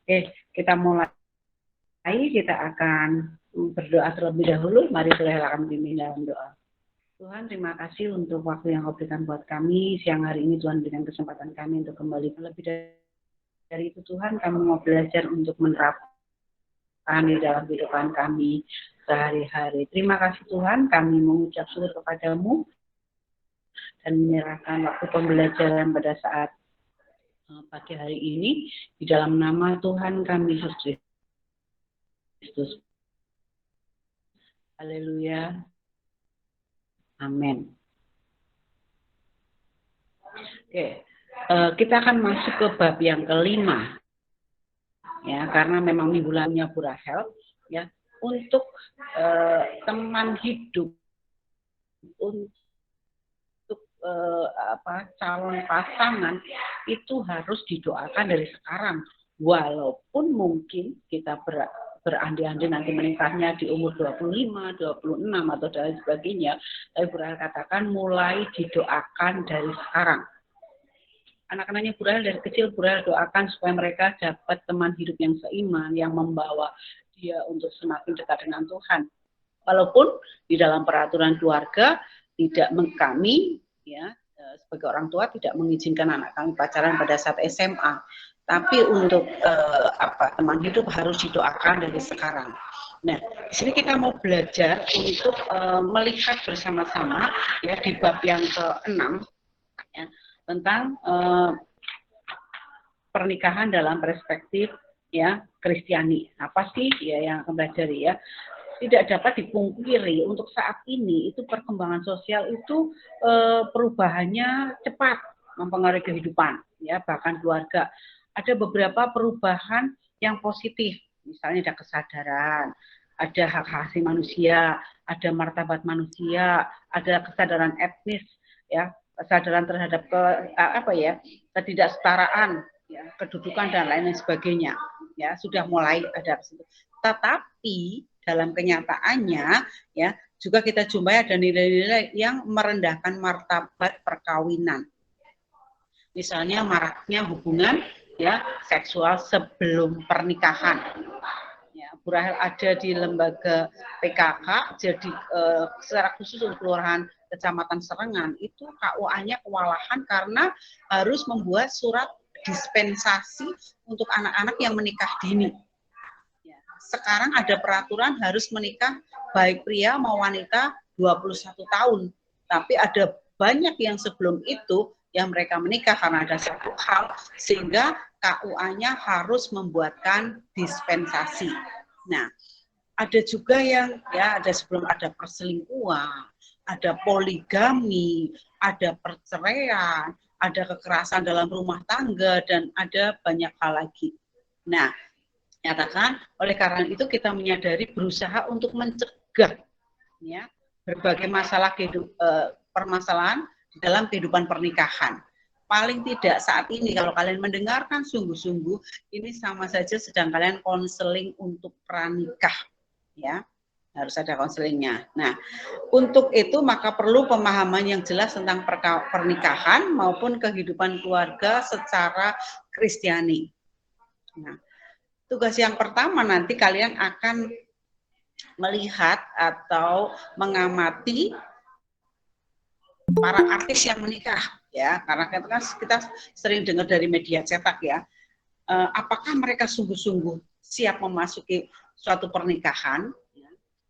Oke, kita mulai. Kita akan berdoa terlebih dahulu. Mari Saudara akan memimpin dalam doa. Tuhan, terima kasih untuk waktu yang Kau berikan buat kami. Siang hari ini Tuhan berikan kesempatan kami untuk kembali. Lebih dari itu Tuhan, kami mau belajar untuk menerapkan di dalam kehidupan kami sehari-hari. Terima kasih Tuhan, kami mengucap syukur kepadamu dan menyerahkan waktu pembelajaran pada saat pagi hari ini di dalam nama Tuhan kami Yesus Kristus. Haleluya. Amin. Oke, kita akan masuk ke bab yang kelima, ya, karena memang minggu lalunya Bu Rahel, ya, untuk teman hidup, untuk calon pasangan itu harus didoakan dari sekarang, walaupun mungkin kita berandai-andai nanti menikahnya di umur 25, 26 atau dan sebagainya, tapi Bu Rahel katakan mulai didoakan dari sekarang. Anak-anaknya Bu Rahel dari kecil, Bu Rahel doakan supaya mereka dapat teman hidup yang seiman, yang membawa dia untuk semakin dekat dengan Tuhan. Walaupun di dalam peraturan keluarga tidak kami, ya, sebagai orang tua tidak mengizinkan anak kami pacaran pada saat SMA. Tapi untuk teman hidup harus didoakan dari sekarang. Nah, di sini kita mau belajar untuk melihat bersama-sama, ya, di bab yang ke-6, ya, tentang pernikahan dalam perspektif, ya, Kristiani. Apa sih, ya, yang akan belajar, ya? Tidak dapat dipungkiri untuk saat ini itu perkembangan sosial itu perubahannya cepat mempengaruhi kehidupan, ya, bahkan keluarga. Ada beberapa perubahan yang positif, misalnya ada kesadaran, ada hak asasi manusia, ada martabat manusia, ada kesadaran etnis, ya, kesadaran terhadap ketidaksetaraan, ya, kedudukan dan lain sebagainya, ya, sudah mulai ada. Tetapi dalam kenyataannya, ya, juga kita jumpai ada nilai-nilai yang merendahkan martabat perkawinan. Misalnya maraknya hubungan, ya, seksual sebelum pernikahan. Ya, Bu Rahel ada di lembaga PKK, jadi secara khusus untuk kelurahan Kecamatan Serengan itu KUA-nya kewalahan karena harus membuat surat dispensasi untuk anak-anak yang menikah dini. Sekarang ada peraturan harus menikah baik pria maupun wanita 21 tahun. Tapi ada banyak yang sebelum itu yang mereka menikah karena ada satu hal sehingga KUA-nya harus membuatkan dispensasi. Nah, ada juga yang, ya, ada sebelum ada perselingkuhan, ada poligami, ada perceraian, ada kekerasan dalam rumah tangga dan ada banyak hal lagi. Nah, nyatakan oleh karena itu kita menyadari berusaha untuk mencegah, ya, berbagai masalah permasalahan dalam kehidupan pernikahan. Paling tidak saat ini kalau kalian mendengarkan sungguh-sungguh ini sama saja sedang kalian konseling untuk pranikah, ya, harus ada konselingnya. Nah, untuk itu maka perlu pemahaman yang jelas tentang pernikahan maupun kehidupan keluarga secara Kristiani. Nah, tugas yang pertama nanti kalian akan melihat atau mengamati para artis yang menikah, ya, karena kita sering dengar dari media cetak, ya, apakah mereka sungguh-sungguh siap memasuki suatu pernikahan.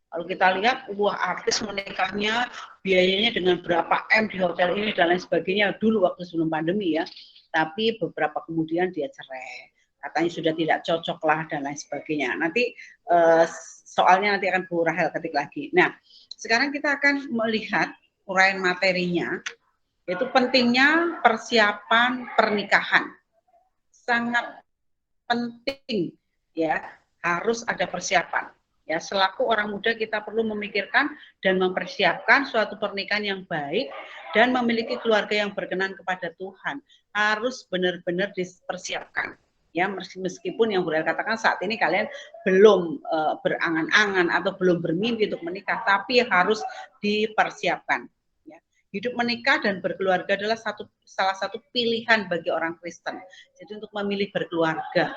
Kalau kita lihat, wah, artis menikahnya biayanya dengan berapa M di hotel ini dan lain sebagainya dulu waktu sebelum pandemi, ya, tapi beberapa kemudian dia cerai, katanya sudah tidak cocok lah dan lain sebagainya. Nanti soalnya nanti akan Bu Rahel ketik lagi. Nah, sekarang kita akan melihat uraian materinya, yaitu pentingnya persiapan pernikahan. Sangat penting, ya, harus ada persiapan. Ya, selaku orang muda kita perlu memikirkan dan mempersiapkan suatu pernikahan yang baik dan memiliki keluarga yang berkenan kepada Tuhan. Harus benar-benar dipersiapkan. Ya, meskipun yang boleh katakan saat ini kalian belum berangan-angan atau belum bermimpi untuk menikah, tapi harus dipersiapkan. Ya. Hidup menikah dan berkeluarga adalah salah satu pilihan bagi orang Kristen. Jadi untuk memilih berkeluarga,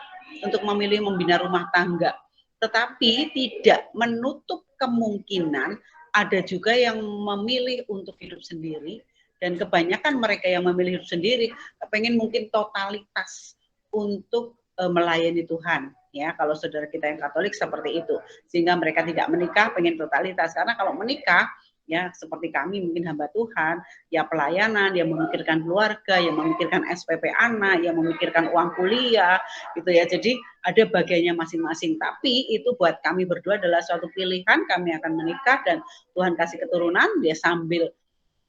untuk memilih membina rumah tangga. Tetapi tidak menutup kemungkinan ada juga yang memilih untuk hidup sendiri, dan kebanyakan mereka yang memilih hidup sendiri pengen mungkin totalitas untuk melayani Tuhan. Ya, kalau saudara kita yang Katolik seperti itu, sehingga mereka tidak menikah, pengen totalitas. Karena kalau menikah, ya seperti kami mungkin hamba Tuhan, ya pelayanan, yang memikirkan keluarga, yang memikirkan SPP anak, yang memikirkan uang kuliah, gitu ya. Jadi ada bagiannya masing-masing. Tapi itu buat kami berdua adalah suatu pilihan. Kami akan menikah dan Tuhan kasih keturunan. Dia sambil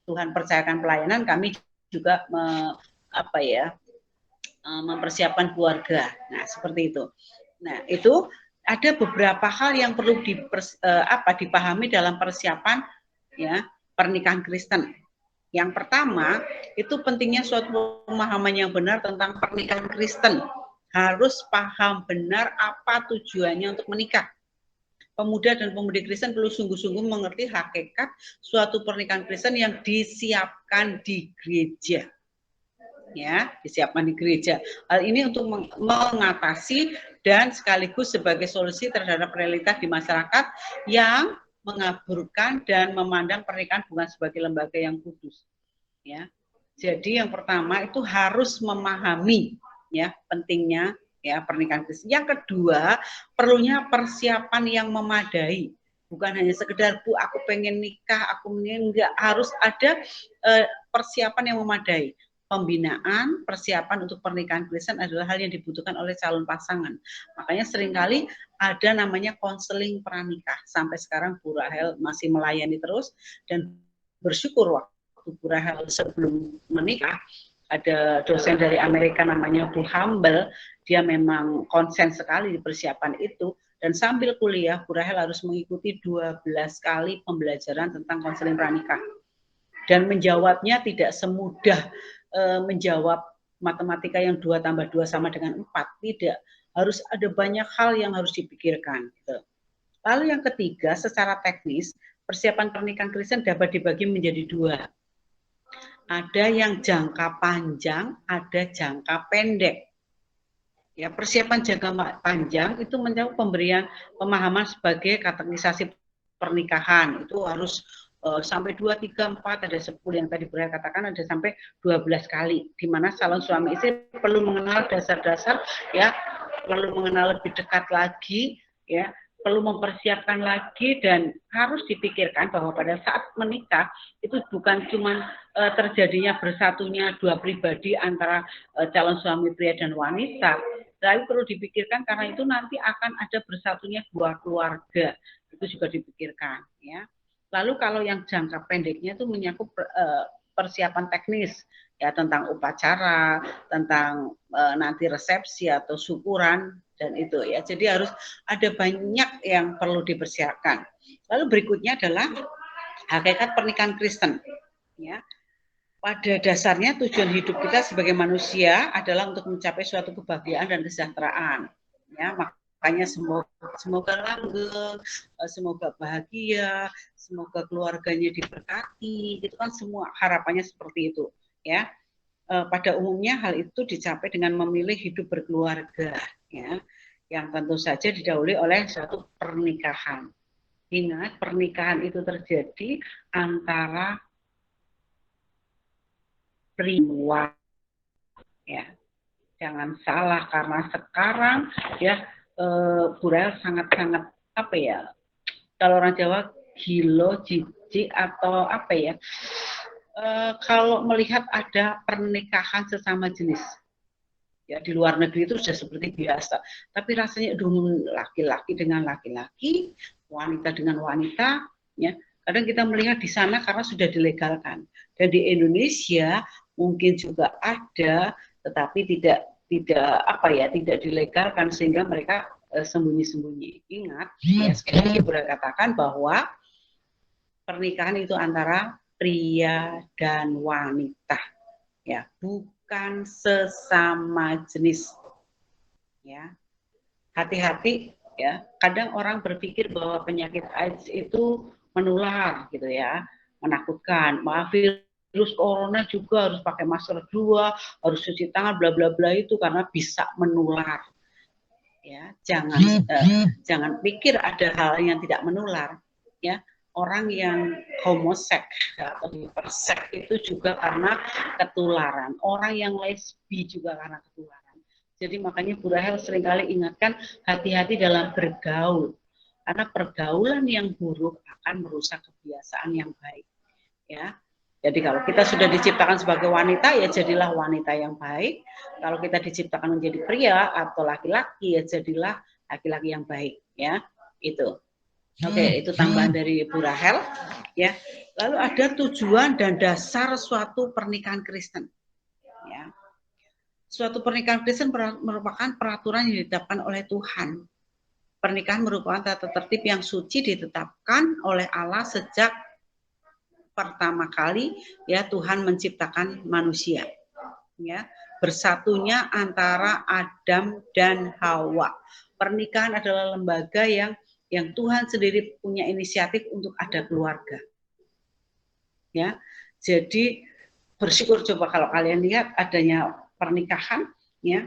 Tuhan percayakan pelayanan, kami juga mempersiapkan keluarga. Nah, seperti itu. Nah, itu ada beberapa hal yang perlu dipahami dalam persiapan ya pernikahan Kristen. Yang pertama, itu pentingnya suatu pemahaman yang benar tentang pernikahan Kristen. Harus paham benar apa tujuannya untuk menikah. Pemuda dan pemudi Kristen perlu sungguh-sungguh mengerti hakikat suatu pernikahan Kristen yang disiapkan di gereja. Ya, disiapkan di gereja. Hal ini untuk mengatasi dan sekaligus sebagai solusi terhadap realitas di masyarakat yang mengaburkan dan memandang pernikahan bukan sebagai lembaga yang kudus. Ya, jadi yang pertama itu harus memahami ya pentingnya ya pernikahan Kristen. Yang kedua, perlunya persiapan yang memadai. Bukan hanya sekedar Bu, aku pengen nikah, aku enggak, harus ada persiapan yang memadai. Pembinaan, persiapan untuk pernikahan Kristen adalah hal yang dibutuhkan oleh calon pasangan. Makanya seringkali ada namanya konseling pranikah. Sampai sekarang Bu Rahel masih melayani terus dan bersyukur waktu Bu Rahel sebelum menikah, ada dosen dari Amerika namanya Bu Humble, dia memang konsen sekali di persiapan itu, dan sambil kuliah Bu Rahel harus mengikuti 12 kali pembelajaran tentang konseling pranikah. Dan menjawabnya tidak semudah menjawab matematika yang 2 tambah 2 sama dengan 4, tidak. Harus ada banyak hal yang harus dipikirkan. Gitu. Lalu yang ketiga, secara teknis, persiapan pernikahan Kristen dapat dibagi menjadi 2. Ada yang jangka panjang, ada jangka pendek. Ya, persiapan jangka panjang itu menjawab pemberian pemahaman sebagai kategorisasi pernikahan. Itu harus sampai 2, 3, 4, ada 10 yang tadi Bunda katakan, ada sampai 12 kali, di mana calon suami istri perlu mengenal dasar-dasar, ya, perlu mengenal lebih dekat lagi, ya, perlu mempersiapkan lagi, dan harus dipikirkan bahwa pada saat menikah itu bukan cuma terjadinya bersatunya dua pribadi antara calon suami pria dan wanita, tapi perlu dipikirkan karena itu nanti akan ada bersatunya dua keluarga, itu juga dipikirkan, ya. Lalu kalau yang jangka pendeknya itu menyangkut persiapan teknis, ya, tentang upacara, tentang nanti resepsi atau syukuran, dan itu ya. Jadi harus ada banyak yang perlu dipersiapkan. Lalu berikutnya adalah hakikat pernikahan Kristen, ya. Pada dasarnya tujuan hidup kita sebagai manusia adalah untuk mencapai suatu kebahagiaan dan kesejahteraan, ya. Makanya semoga langgeng, semoga bahagia, semoga keluarganya diberkati, itu kan semua harapannya seperti itu, ya. Pada umumnya hal itu dicapai dengan memilih hidup berkeluarga, ya, yang tentu saja didahului oleh suatu pernikahan. Ingat, pernikahan itu terjadi antara pria, ya. Jangan salah, karena sekarang ya Bu Rahel sangat-sangat apa ya, kalau orang Jawa gilo, jijik atau apa ya, kalau melihat ada pernikahan sesama jenis. Ya, di luar negeri itu sudah seperti biasa, tapi rasanya laki-laki dengan laki-laki, wanita dengan wanita, ya. Kadang kita melihat di sana karena sudah dilegalkan, dan di Indonesia mungkin juga ada, tetapi tidak dilegalkan sehingga mereka sembunyi-sembunyi. Ingat, ya, sekali lagi boleh katakan bahwa pernikahan itu antara pria dan wanita, ya, bukan sesama jenis, ya. Hati-hati, ya. Kadang orang berpikir bahwa penyakit AIDS itu menular, gitu ya, menakutkan. Maaf, virus corona juga harus pakai masker 2, harus cuci tangan, bla bla bla, itu karena bisa menular. ya. Jangan pikir ada hal yang tidak menular, ya. Orang yang homoseks atau hiperseks itu juga karena ketularan. Orang yang lesbi juga karena ketularan. Jadi makanya Bu Rahel seringkali ingatkan hati-hati dalam bergaul. Karena pergaulan yang buruk akan merusak kebiasaan yang baik. Ya. Jadi kalau kita sudah diciptakan sebagai wanita, ya jadilah wanita yang baik. Kalau kita diciptakan menjadi pria atau laki-laki, ya jadilah laki-laki yang baik. Ya, itu. Oke, itu tambahan dari Bu Rahel. Ya, lalu ada tujuan dan dasar suatu pernikahan Kristen. Ya, suatu pernikahan Kristen merupakan peraturan yang ditetapkan oleh Tuhan. Pernikahan merupakan tata tertib yang suci ditetapkan oleh Allah sejak pertama kali ya Tuhan menciptakan manusia. Ya, bersatunya antara Adam dan Hawa. Pernikahan adalah lembaga yang Tuhan sendiri punya inisiatif untuk ada keluarga. Ya, jadi bersyukur coba kalau kalian lihat adanya pernikahan, ya.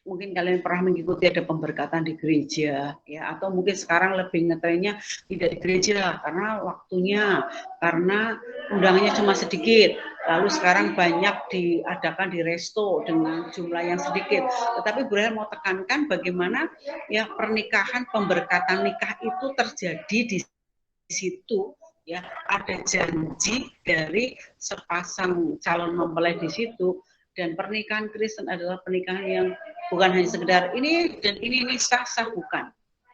Mungkin kalian pernah mengikuti ada pemberkatan di gereja, ya, atau mungkin sekarang lebih ngetrennya tidak di gereja karena waktunya, karena undangannya cuma sedikit. Lalu sekarang banyak diadakan di resto dengan jumlah yang sedikit. Tetapi Bu Rahel mau tekankan bagaimana ya pernikahan, pemberkatan nikah itu terjadi di situ, ya, ada janji dari sepasang calon mempelai di situ. Dan pernikahan Kristen adalah pernikahan yang bukan hanya sekedar ini dan ini sah-sah, bukan.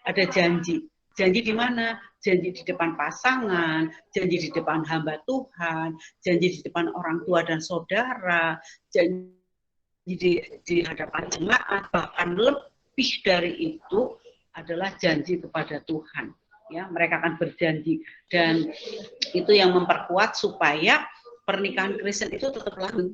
Ada janji. Janji di mana? Janji di depan pasangan, janji di depan hamba Tuhan, janji di depan orang tua dan saudara, janji di hadapan jemaat, bahkan lebih dari itu adalah janji kepada Tuhan. Ya, mereka akan berjanji dan itu yang memperkuat supaya pernikahan Kristen itu tetap langgeng.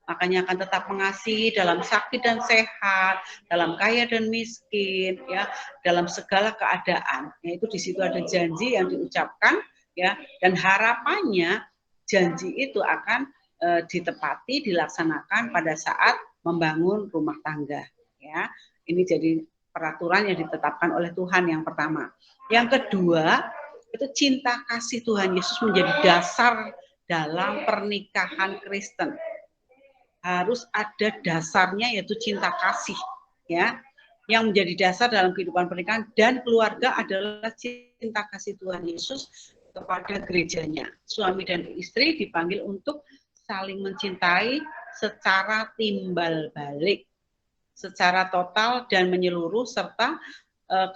Makanya akan tetap mengasihi dalam sakit dan sehat, dalam kaya dan miskin, ya, dalam segala keadaan. Yaitu di situ ada janji yang diucapkan, ya, dan harapannya janji itu akan ditepati, dilaksanakan pada saat membangun rumah tangga. Ya, ini jadi peraturan yang ditetapkan oleh Tuhan yang pertama. Yang kedua itu cinta kasih Tuhan Yesus menjadi dasar dalam pernikahan Kristen. Harus ada dasarnya yaitu cinta kasih, ya, yang menjadi dasar dalam kehidupan pernikahan dan keluarga adalah cinta kasih Tuhan Yesus kepada gerejanya. Suami dan istri dipanggil untuk saling mencintai secara timbal balik, secara total dan menyeluruh, serta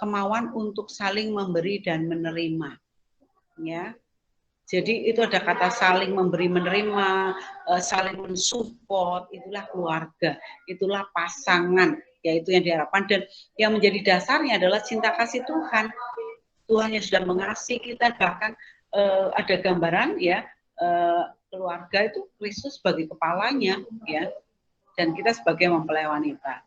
kemauan untuk saling memberi dan menerima. Ya, jadi itu ada kata saling memberi menerima, saling mensupport, itulah keluarga, itulah pasangan, yaitu yang diharapkan dan yang menjadi dasarnya adalah cinta kasih Tuhan. Tuhan yang sudah mengasihi kita, bahkan ada gambaran ya keluarga itu Kristus sebagai kepalanya, ya, dan kita sebagai mempelai wanita.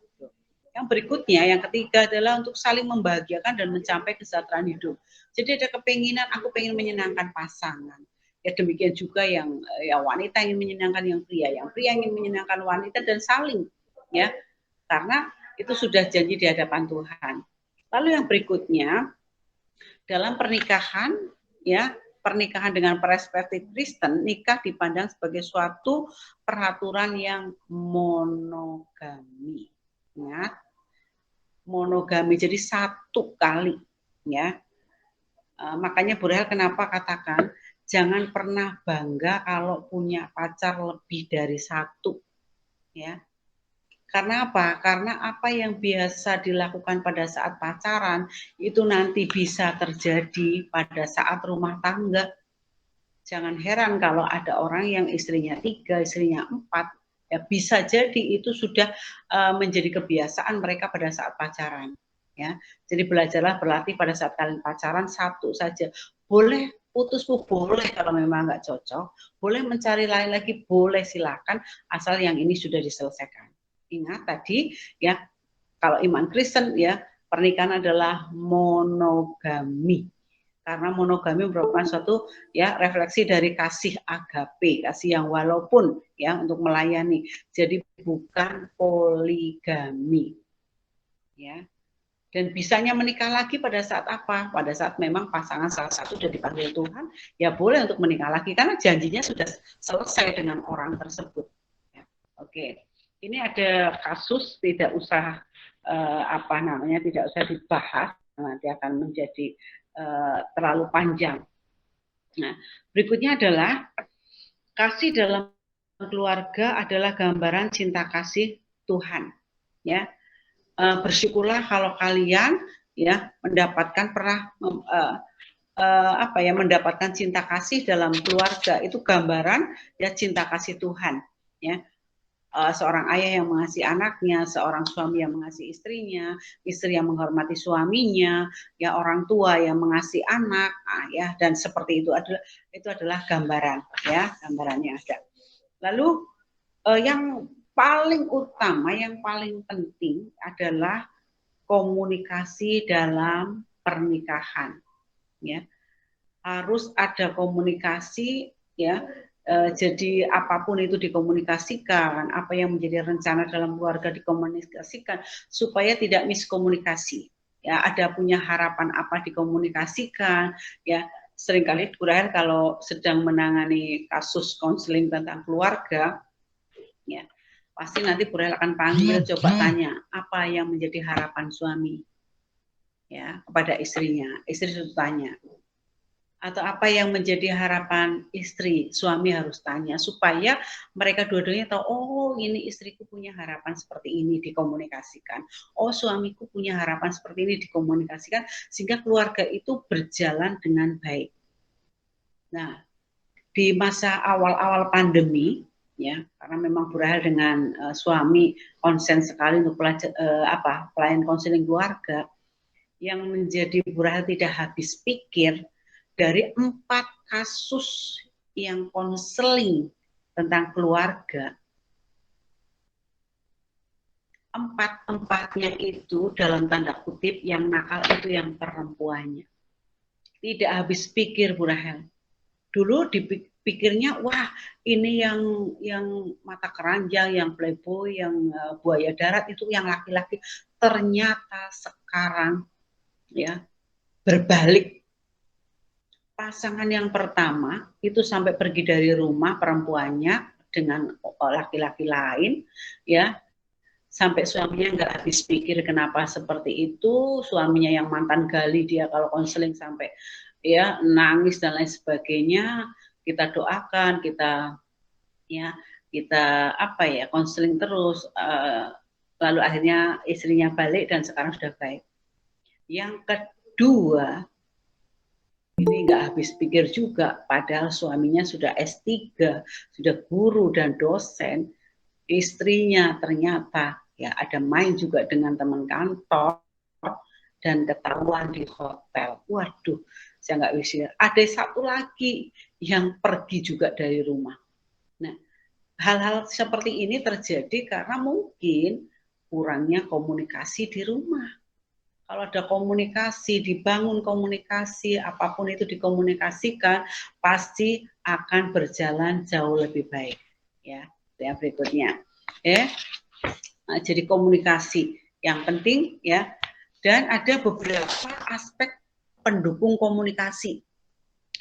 Yang berikutnya, yang ketiga adalah untuk saling membahagiakan dan mencapai kesejahteraan hidup. Jadi ada kepinginan, aku pengen menyenangkan pasangan. Ya demikian juga yang ya wanita ingin menyenangkan yang pria ingin menyenangkan wanita dan saling, ya, karena itu sudah janji di hadapan Tuhan. Lalu yang berikutnya, dalam pernikahan, ya, pernikahan dengan perspektif Kristen, nikah dipandang sebagai suatu peraturan yang monogami. Ya, monogami, jadi satu kali, ya. Makanya Bu Rahel kenapa katakan jangan pernah bangga kalau punya pacar lebih dari satu, ya. Karena apa? Karena apa yang biasa dilakukan pada saat pacaran itu nanti bisa terjadi pada saat rumah tangga. Jangan heran kalau ada orang yang istrinya 3, istrinya 4, ya bisa jadi itu sudah menjadi kebiasaan mereka pada saat pacaran, ya. Jadi belajarlah berlatih pada saat kalian pacaran satu saja. Boleh putus boleh kalau memang nggak cocok, boleh mencari lain lagi, boleh silakan, asal yang ini sudah diselesaikan. Ingat tadi ya, kalau iman Kristen ya pernikahan adalah monogami. Karena monogami merupakan suatu ya refleksi dari kasih agape, kasih yang walaupun ya untuk melayani. Jadi bukan poligami. ya. Dan bisanya menikah lagi pada saat apa? Pada saat memang pasangan salah satu sudah dipanggil Tuhan, ya boleh untuk menikah lagi karena janjinya sudah selesai dengan orang tersebut. Ya, oke, ini ada kasus tidak usah tidak usah dibahas, nanti akan menjadi terlalu panjang. Nah, berikutnya adalah kasih dalam keluarga adalah gambaran cinta kasih Tuhan. Ya, bersyukurlah kalau kalian ya mendapatkan mendapatkan cinta kasih dalam keluarga, itu gambaran ya cinta kasih Tuhan, ya. Seorang ayah yang mengasihi anaknya, seorang suami yang mengasihi istrinya, istri yang menghormati suaminya, ya orang tua yang mengasihi anak, ya, dan seperti itu adalah gambaran, ya, gambarannya ada. Lalu yang paling utama, yang paling penting adalah komunikasi dalam pernikahan, ya. Harus ada komunikasi, ya. Jadi apapun itu dikomunikasikan, apa yang menjadi rencana dalam keluarga dikomunikasikan supaya tidak miskomunikasi. Ya, ada punya harapan apa dikomunikasikan, ya. Seringkali Bu Rahel kalau sedang menangani kasus konseling tentang keluarga, ya, pasti nanti Bu Rahel akan panggil, coba tanya apa yang menjadi harapan suami, ya, kepada istrinya. Istri harus tanya. Atau apa yang menjadi harapan istri, suami harus tanya supaya mereka dua-duanya tahu, oh ini istriku punya harapan seperti ini, dikomunikasikan. Oh suamiku punya harapan seperti ini, dikomunikasikan, sehingga keluarga itu berjalan dengan baik. Nah, di masa awal-awal pandemi, ya, karena memang Bu Rahel dengan suami konsen sekali untuk pelayan konseling keluarga, yang menjadi Bu Rahel tidak habis pikir, dari 4 kasus yang konseling tentang keluarga, 4-empatnya itu dalam tanda kutip yang nakal itu yang perempuannya. Tidak habis pikir Bu Rahel. Dulu dipikirnya, wah ini yang mata keranjang, yang playboy, yang buaya darat itu yang laki-laki. Ternyata sekarang ya berbalik. Pasangan yang pertama itu sampai pergi dari rumah perempuannya dengan laki-laki lain, ya, sampai suaminya nggak habis pikir kenapa seperti itu, suaminya yang mantan gali dia kalau konseling sampai ya nangis dan lain sebagainya. Kita doakan, kita konseling terus, lalu akhirnya istrinya balik dan sekarang sudah baik. Yang kedua, ini nggak habis pikir juga, padahal suaminya sudah S3, sudah guru dan dosen, istrinya ternyata ya ada main juga dengan teman kantor dan ketahuan di hotel. Waduh, saya nggak bisa. Ada satu lagi yang pergi juga dari rumah. Nah, hal-hal seperti ini terjadi karena mungkin kurangnya komunikasi di rumah. Kalau ada komunikasi, dibangun komunikasi, apapun itu dikomunikasikan, pasti akan berjalan jauh lebih baik. Ya, yang berikutnya. Ya, nah, jadi komunikasi yang penting, ya. Dan ada beberapa aspek pendukung komunikasi.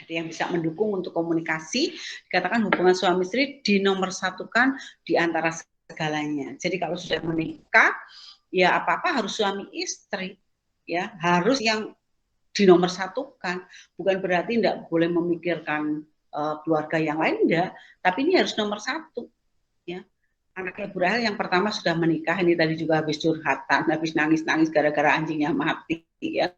Ada yang bisa mendukung untuk komunikasi. Dikatakan hubungan suami istri dinomorsatukan di antara segalanya. Jadi kalau sudah menikah, ya apa-apa harus suami istri. Ya, harus yang dinomorsatukan, bukan berarti tidak boleh memikirkan keluarga yang lain, enggak, tapi ini harus nomor satu, ya. Anaknya Bu Rahel yang pertama sudah menikah, ini tadi juga habis curhatan, habis nangis-nangis gara-gara anjingnya mati, ya,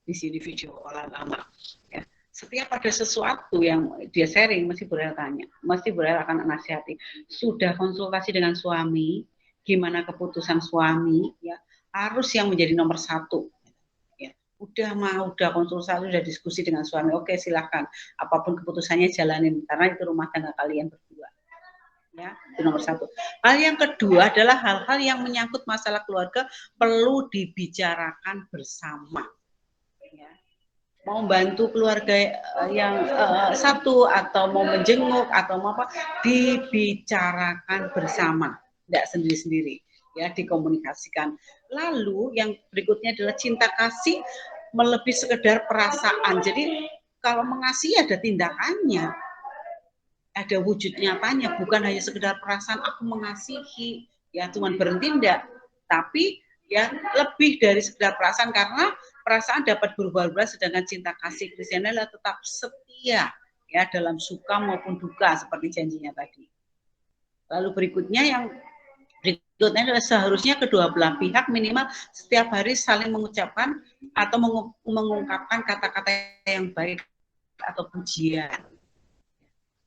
di sini video lama, ya. Setiap ada sesuatu yang dia sharing, mesti Bu Rahel tanya, mesti Bu Rahel akan nasihati, sudah konsultasi dengan suami, gimana keputusan suami, ya, harus yang menjadi nomor satu. Ya, udah konsultasi, udah diskusi dengan suami, oke silahkan, apapun keputusannya jalanin, karena itu rumah tangga kalian berdua. Ya, itu nomor satu. Hal yang kedua adalah hal-hal yang menyangkut masalah keluarga perlu dibicarakan bersama. Ya. Mau bantu keluarga yang satu atau mau menjenguk atau mau apa, dibicarakan bersama, tidak sendiri-sendiri. ya dikomunikasikan. Lalu yang berikutnya adalah cinta kasih melebihi sekedar perasaan. Jadi kalau mengasihi ada tindakannya, ada wujud nyatanya, bukan hanya sekedar perasaan aku mengasihi, ya Tuhan bertindak, tapi ya lebih dari sekedar perasaan, karena perasaan dapat berubah-ubah, sedangkan cinta kasih Kristen adalah tetap setia ya dalam suka maupun duka seperti janjinya tadi. Lalu berikutnya yang berikutnya adalah seharusnya kedua belah pihak minimal setiap hari saling mengucapkan atau mengungkapkan kata-kata yang baik atau pujian.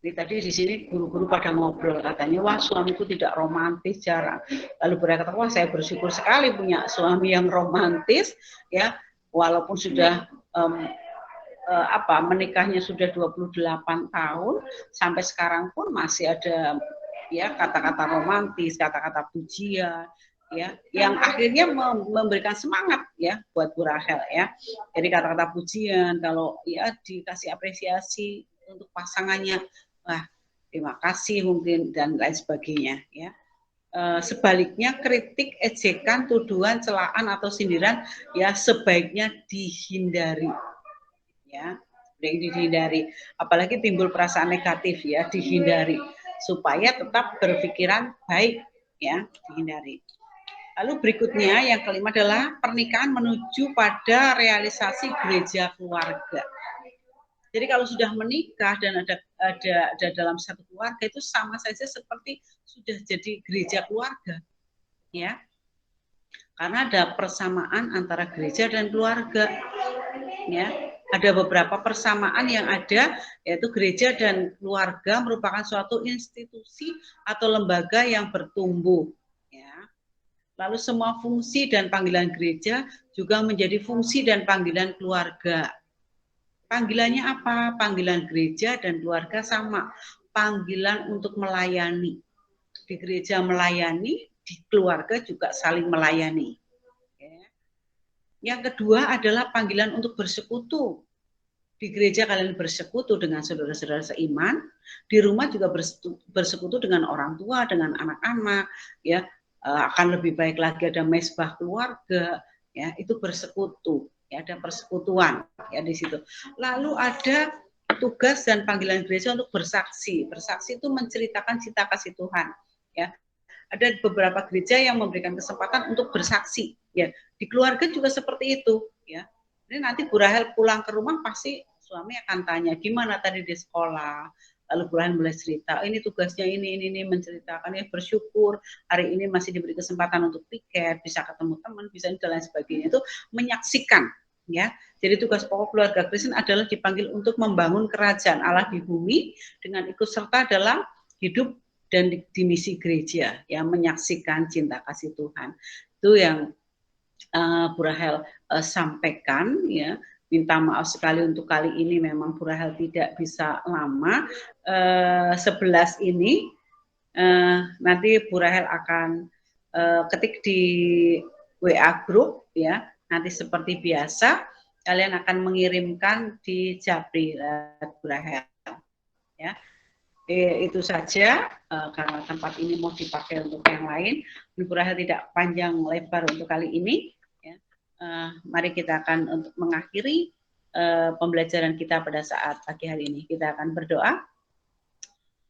Ini tadi di sini guru-guru pada ngobrol, katanya wah suamiku tidak romantis, jarang. Lalu mereka kata wah saya bersyukur sekali punya suami yang romantis ya, walaupun sudah menikahnya sudah 28 tahun sampai sekarang pun masih ada ya kata-kata romantis, kata-kata pujian ya, yang akhirnya memberikan semangat ya buat Bu Rahel ya. Jadi kata-kata pujian, kalau ya dikasih apresiasi untuk pasangannya, wah terima kasih mungkin dan lain sebagainya ya. Sebaliknya kritik, ejekan, tuduhan, celaan atau sindiran ya sebaiknya dihindari ya, dihindari, apalagi timbul perasaan negatif ya, dihindari supaya tetap berpikiran baik ya, dihindari. Lalu berikutnya yang kelima adalah pernikahan menuju pada realisasi gereja keluarga. Jadi kalau sudah menikah dan ada dalam satu keluarga, itu sama saja seperti sudah jadi gereja keluarga ya, karena ada persamaan antara gereja dan keluarga ya. Ada beberapa persamaan yang ada, yaitu gereja dan keluarga merupakan suatu institusi atau lembaga yang bertumbuh ya. Lalu semua fungsi dan panggilan gereja juga menjadi fungsi dan panggilan keluarga. Panggilannya apa? Panggilan gereja dan keluarga sama, panggilan untuk melayani. Di gereja melayani, di keluarga juga saling melayani. Yang kedua adalah panggilan untuk bersekutu. Di gereja kalian bersekutu dengan saudara-saudara seiman, di rumah juga bersekutu dengan orang tua, dengan anak-anak, ya akan lebih baik lagi ada mesbah keluarga, ya itu bersekutu, ya ada persekutuan, ya di situ. Lalu ada tugas dan panggilan gereja untuk bersaksi. Bersaksi itu menceritakan cinta kasih Tuhan, ya. Ada beberapa gereja yang memberikan kesempatan untuk bersaksi, ya. Di keluarga juga seperti itu, ya. Ini nanti Bu Rahel pulang ke rumah pasti suami akan tanya gimana tadi di sekolah. Lalu Bu Rahel mulai cerita, ini tugasnya ini menceritakan ya bersyukur hari ini masih diberi kesempatan untuk piket, bisa ketemu teman, bisa dan lain sebagainya. Itu menyaksikan, ya. Jadi tugas pokok keluarga Kristen adalah dipanggil untuk membangun kerajaan Allah di bumi dengan ikut serta dalam hidup dan di misi gereja, ya, menyaksikan cinta kasih Tuhan. Itu yang Bu Rahel sampaikan, ya. Minta maaf sekali untuk kali ini memang Bu Rahel tidak bisa lama. 11 ini nanti Bu Rahel akan ketik di WA group, ya. Nanti seperti biasa kalian akan mengirimkan di Japri Bu Rahel, ya. Itu saja, karena tempat ini mau dipakai untuk yang lain. Bu Rahel tidak panjang lebar untuk kali ini. Ya. Mari kita akan untuk mengakhiri pembelajaran kita pada saat pagi hari ini. Kita akan berdoa.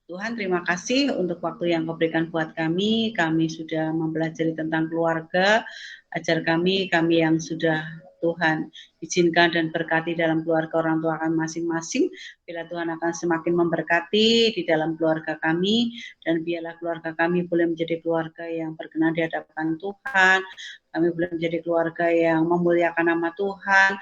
Tuhan, terima kasih untuk waktu yang Kau berikan buat kami. Kami sudah mempelajari tentang keluarga. Ajar kami yang sudah Tuhan izinkan dan berkati dalam keluarga orang tua kami masing-masing. Bila Tuhan akan semakin memberkati di dalam keluarga kami, dan biarlah keluarga kami boleh menjadi keluarga yang berkenan di hadapan Tuhan. Kami boleh menjadi keluarga yang memuliakan nama Tuhan,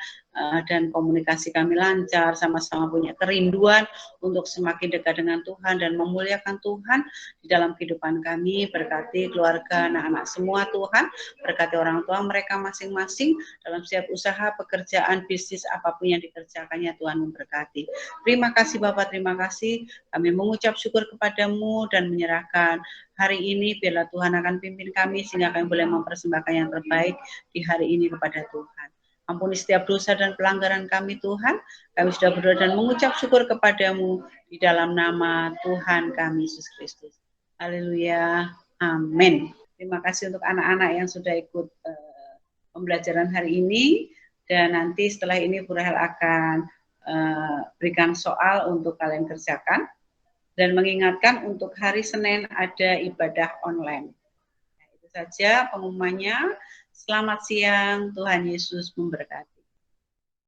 dan komunikasi kami lancar, sama-sama punya kerinduan untuk semakin dekat dengan Tuhan dan memuliakan Tuhan di dalam kehidupan kami. Berkati keluarga, anak-anak semua Tuhan, berkati orang tua mereka masing-masing dalam setiap usaha, pekerjaan, bisnis, apapun yang dikerjakannya, Tuhan memberkati. Terima kasih Bapak, terima kasih. Kami mengucap syukur kepadamu dan menyerahkan hari ini, biarlah Tuhan akan pimpin kami sehingga kami boleh mempersembahkan yang terbaik di hari ini kepada Tuhan. Ampuni setiap dosa dan pelanggaran kami Tuhan. Kami sudah berdoa dan mengucap syukur kepadamu di dalam nama Tuhan kami Yesus Kristus. Haleluya. Amin. Terima kasih untuk anak-anak yang sudah ikut pembelajaran hari ini, dan nanti setelah ini Bu Rahel akan berikan soal untuk kalian kerjakan, dan mengingatkan untuk hari Senin ada ibadah online. Nah, itu saja pengumumannya. Selamat siang, Tuhan Yesus memberkati.